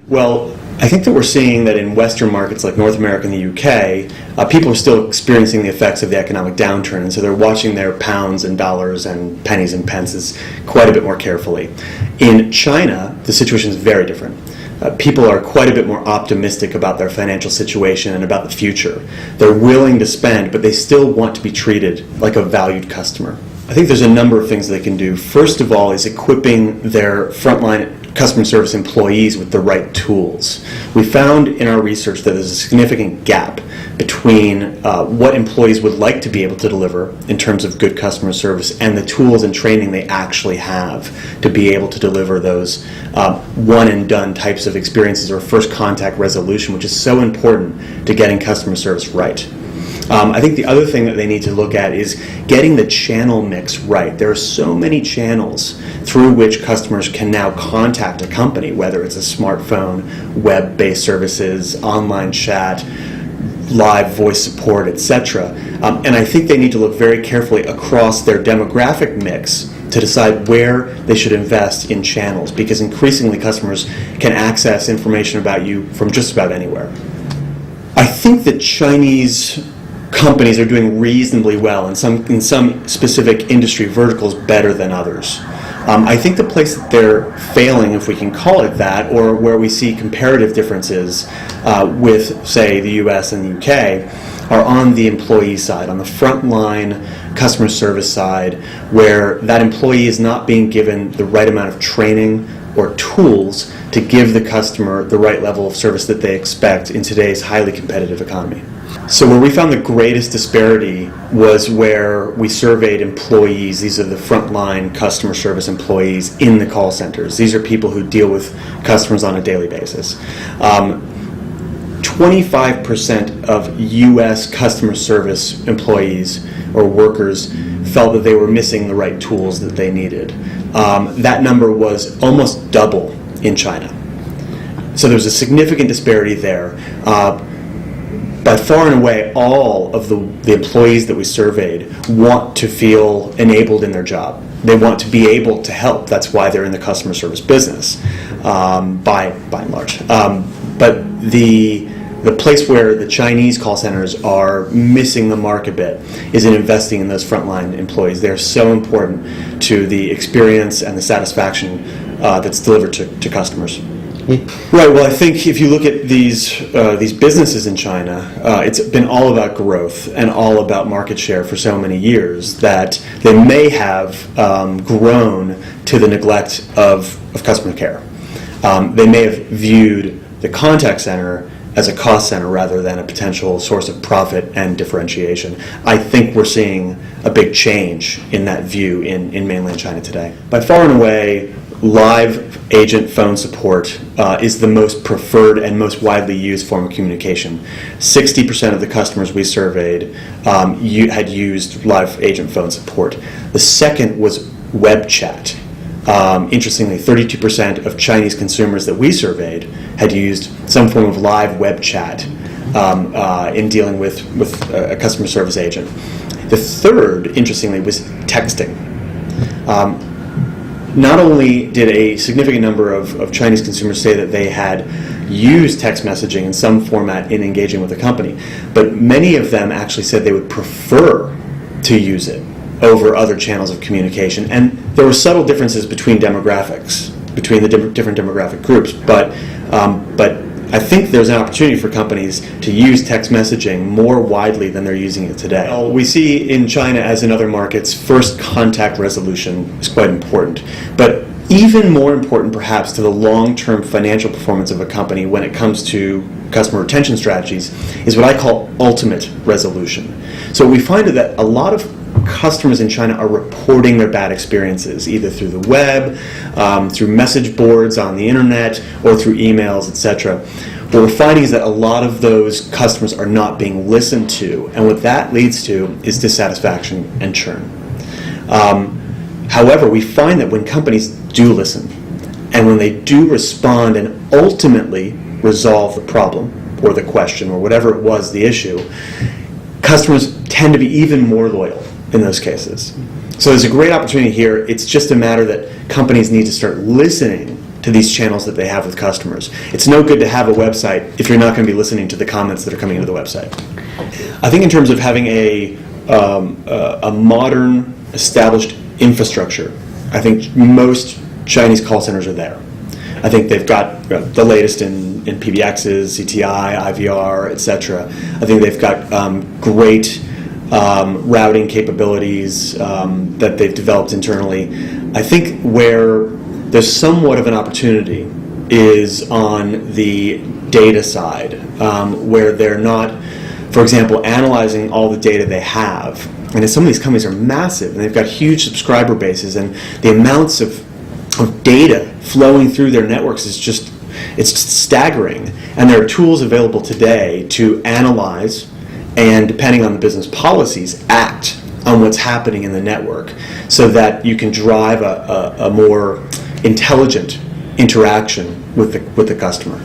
Well, I think that we're seeing that in Western markets like North America and the UK, people are still experiencing the effects of the economic downturn, and so they're watching their pounds and dollars and pennies and pences quite a bit more carefully. In China, the situation is very different. People are quite a bit more optimistic about their financial situation and about the future. They're willing to spend, but they still want to be treated like a valued customer. I think there's a number of things they can do. First of all is equipping their frontline customer service employees with the right tools. We found in our research that there's a significant gap between what employees would like to be able to deliver in terms of good customer service and the tools and training they actually have to be able to deliver those one and done types of experiences or first contact resolution, which is so important to getting customer service right. I think the other thing that they need to look at is getting the channel mix right. There are so many channels through which customers can now contact a company, whether it's a smartphone, web-based services, online chat, live voice support, etc. And I think they need to look very carefully across their demographic mix to decide where they should invest in channels, because increasingly customers can access information about you from just about anywhere. I think that Chinese companies are doing reasonably well in some specific industry verticals better than others. I think the place that they're failing, if we can call it that, or where we see comparative differences with, say, the US and the UK, are on the employee side, on the frontline customer service side, where that employee is not being given the right amount of training or tools to give the customer the right level of service that they expect in today's highly competitive economy. So where we found the greatest disparity was where we surveyed employees. These are the frontline customer service employees in the call centers. These are people who deal with customers on a daily basis. 25% of U.S. customer service employees or workers felt that they were missing the right tools that they needed. That number was almost double in China. So there's a significant disparity there. By far and away, all of the employees that we surveyed want to feel enabled in their job. They want to be able to help. That's why they're in the customer service business, by and large. But the place where the Chinese call centers are missing the mark a bit is in investing in those frontline employees. They're so important to the experience and the satisfaction that's delivered to customers. Right. Well, I think if you look at these businesses in China, it's been all about growth and all about market share for so many years that they may have grown to the neglect of customer care. They may have viewed the contact center as a cost center rather than a potential source of profit and differentiation. I think we're seeing a big change in that view in mainland China today. By far and away, live agent phone support is the most preferred and most widely used form of communication. 60% of the customers we surveyed had used live agent phone support. The second was web chat. Interestingly, 32% of Chinese consumers that we surveyed had used some form of live web chat in dealing with a customer service agent. The third, interestingly, was texting. Not only did a significant number of Chinese consumers say that they had used text messaging in some format in engaging with the company, but many of them actually said they would prefer to use it over other channels of communication. And there were subtle differences between demographics, between the different demographic groups, but I think there's an opportunity for companies to use text messaging more widely than they're using it today. We see in China, as in other markets, first contact resolution is quite important. But even more important, perhaps, to the long-term financial performance of a company when it comes to customer retention strategies is what I call ultimate resolution. So we find that a lot of customers in China are reporting their bad experiences, either through the web, through message boards on the internet, or through emails, etc. What we're finding is that a lot of those customers are not being listened to, and what that leads to is dissatisfaction and churn. However, we find that when companies do listen, and when they do respond and ultimately resolve the problem, or the question, or whatever it was, the issue, customers tend to be even more loyal in those cases. So there's a great opportunity here. It's just a matter that companies need to start listening to these channels that they have with customers. It's no good to have a website if you're not going to be listening to the comments that are coming into the website. I think in terms of having a modern, established infrastructure, I think most Chinese call centers are there. I think they've got the latest in PBXs, CTI, IVR, etc. I think they've got great routing capabilities that they've developed internally. I think where there's somewhat of an opportunity is on the data side, where they're not, for example, analyzing all the data they have. And some of these companies are massive, and they've got huge subscriber bases, and the amounts of data flowing through their networks is just staggering. And there are tools available today to analyze and, depending on the business policies, act on what's happening in the network so that you can drive a more intelligent interaction with the customer.